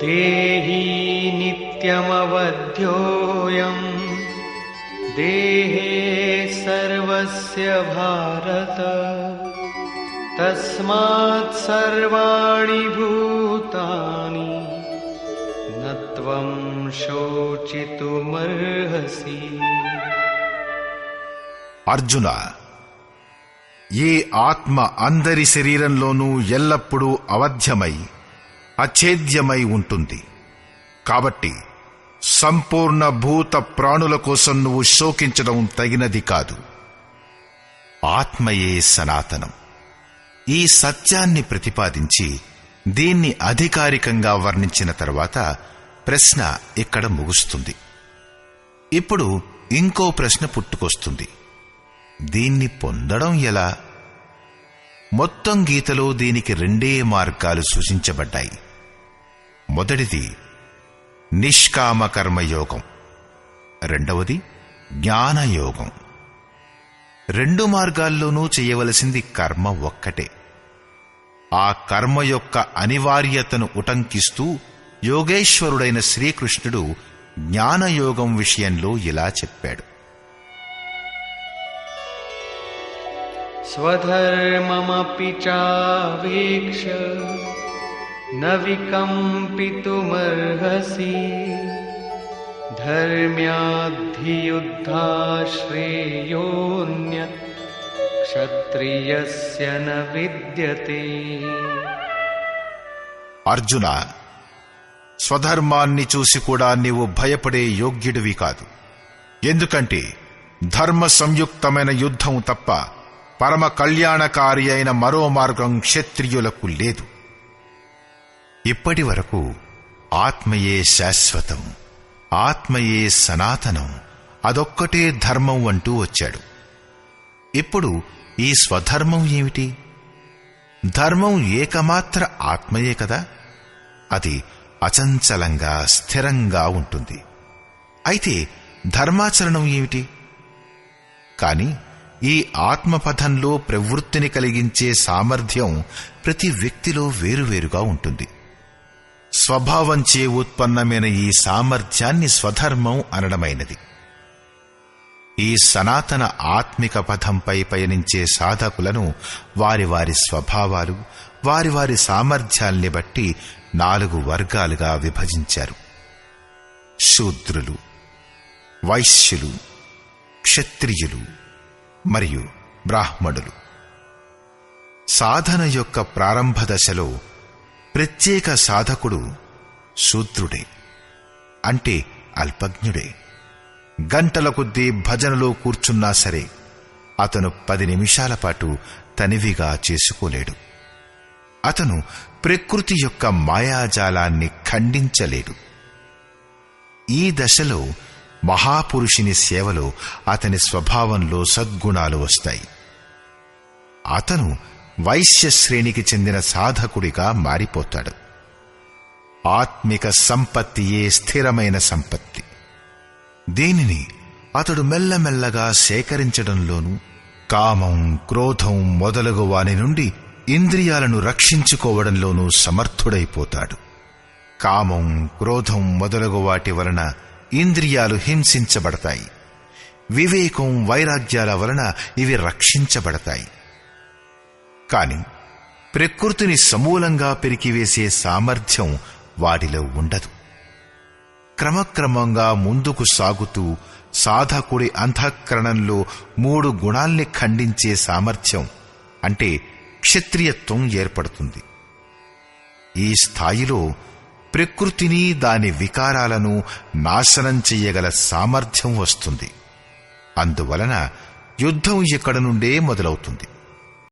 దేహీ నిత్యమవధ్యోయం దేహే సర్వస్య భారత తస్మాత్ సర్వాణి భూతాని నత్వం శోచితుమర్హసి. అర్జున, ఏ ఆత్మ అందరి శరీరంలోనూ ఎల్లప్పుడూ అవధ్యమై అఛేద్యమై ఉంటుంది. కాబట్టి సంపూర్ణ భూత ప్రాణుల కోసం నువ్వు శోకించడం తగినది కాదు. ఆత్మయే సనాతనం. ఈ సత్యాన్ని ప్రతిపాదించి దీన్ని అధికారికంగా వర్ణించిన తర్వాత ప్రశ్న ఇక్కడ ముగుస్తుంది. ఇప్పుడు ఇంకో ప్రశ్న పుట్టుకొస్తుంది. దీన్ని పొందడం ఎలా? మొత్తం గీతలో దీనికి రెండే మార్గాలు సూచించబడ్డాయి. మొదటిది నిష్కామ కర్మయోగం, రెండవది జ్ఞానయోగం. రెండు మార్గాల్లోనూ చేయవలసింది కర్మ ఒక్కటే. ఆ కర్మ యొక్క అనివార్యతను ఉటంకిస్తూ యోగేశ్వరుడైన శ్రీకృష్ణుడు జ్ఞానయోగం విషయంలో ఇలా చెప్పాడు. స్వధర్మమపి చావేక్ష్య న వికంపితుమర్హసి ధర్మ్యాద్ధియుద్ధా శ్రేయోన్యత్ క్షత్రియస్య న విద్యతే. అర్జున, స్వధర్మాన్ని చూసి కూడా నీవు భయపడే యోగ్యుడివి కాదు. ఎందుకంటే ధర్మ సంయుక్తమైన యుద్ధం తప్ప పరమ కళ్యాణకారి అయిన మరో మార్గం క్షత్రియులకు లేదు. ఇప్పటి వరకు ఆత్మయే శాశ్వతం, ఆత్మయే సనాతనం, అదొక్కటే ధర్మం అంటూ వచ్చాడు. ఇప్పుడు ఈ స్వధర్మం ఏమిటి? ధర్మం ఏకమాత్ర ఆత్మయే కదా. అది అచంచలంగా స్థిరంగా ఉంటుంది. అయితే ధర్మాచరణం ఏమిటి? కాని ఈ ఆత్మపథంలో ప్రవృత్తిని కలిగించే సామర్థ్యం ప్రతి వ్యక్తిలో వేరువేరుగా ఉంటుంది. స్వభావంచే ఉత్పన్నమైన ఈ సామర్థ్యాన్ని స్వధర్మం అనడమైనది. ఈ సనాతన ఆత్మిక పథంపై పయనించే సాధకులను వారి వారి స్వభావాలు, వారి వారి సామర్థ్యాల్ని బట్టి 4 వర్గాలుగా విభజించారు. శూద్రులు, వైశ్యులు, క్షత్రియులు మరియు బ్రాహ్మణులు. సాధన యొక్క ప్రారంభ దశలో ప్రత్యేక సాధకుడు శూద్రుడే, అంటే అల్పజ్ఞుడే. గంటల కొద్దీ భజనలో కూర్చున్నా సరే అతను 10 నిమిషాల పాటు తనివిగా చేసుకోలేడు. అతను ప్రకృతి యొక్క మాయాజాలాన్ని ఖండించలేడు. ఈ దశలో మహాపురుషుని సేవలో అతని స్వభావంలో సద్గుణాలు వస్తాయి. అతను వైశ్య శ్రేణికి చెందిన సాధకుడిగా మారిపోతాడు. ఆత్మిక సంపత్తియే స్థిరమైన సంపత్తి. దీనిని అతడు మెల్లమెల్లగా సేకరించడంలోనూ, కామం, క్రోధం మొదలగు వాని నుండి ఇంద్రియాలను రక్షించుకోవడంలోనూ సమర్థుడైపోతాడు. కామం, క్రోధం మొదలగు వాటి వలన ఇంద్రియాలు హింసించబడతాయి. వివేకం, వైరాగ్యాల వలన ఇవి రక్షించబడతాయి. కాని ప్రకృతిని సమూలంగా పెరికివేసే సామర్థ్యం వాడిలో ఉండదు. క్రమక్రమంగా ముందుకు సాగుతూ సాధకుడి అంతఃకరణంలో 3 గుణాల్ని ఖండించే సామర్థ్యం, అంటే క్షత్రియత్వం ఏర్పడుతుంది. ఈ స్థాయిలో ప్రకృతిని, దాని వికారాలను నాశనం చెయ్యగల సామర్థ్యం వస్తుంది. అందువలన యుద్ధం ఇక్కడి నుండే మొదలవుతుంది.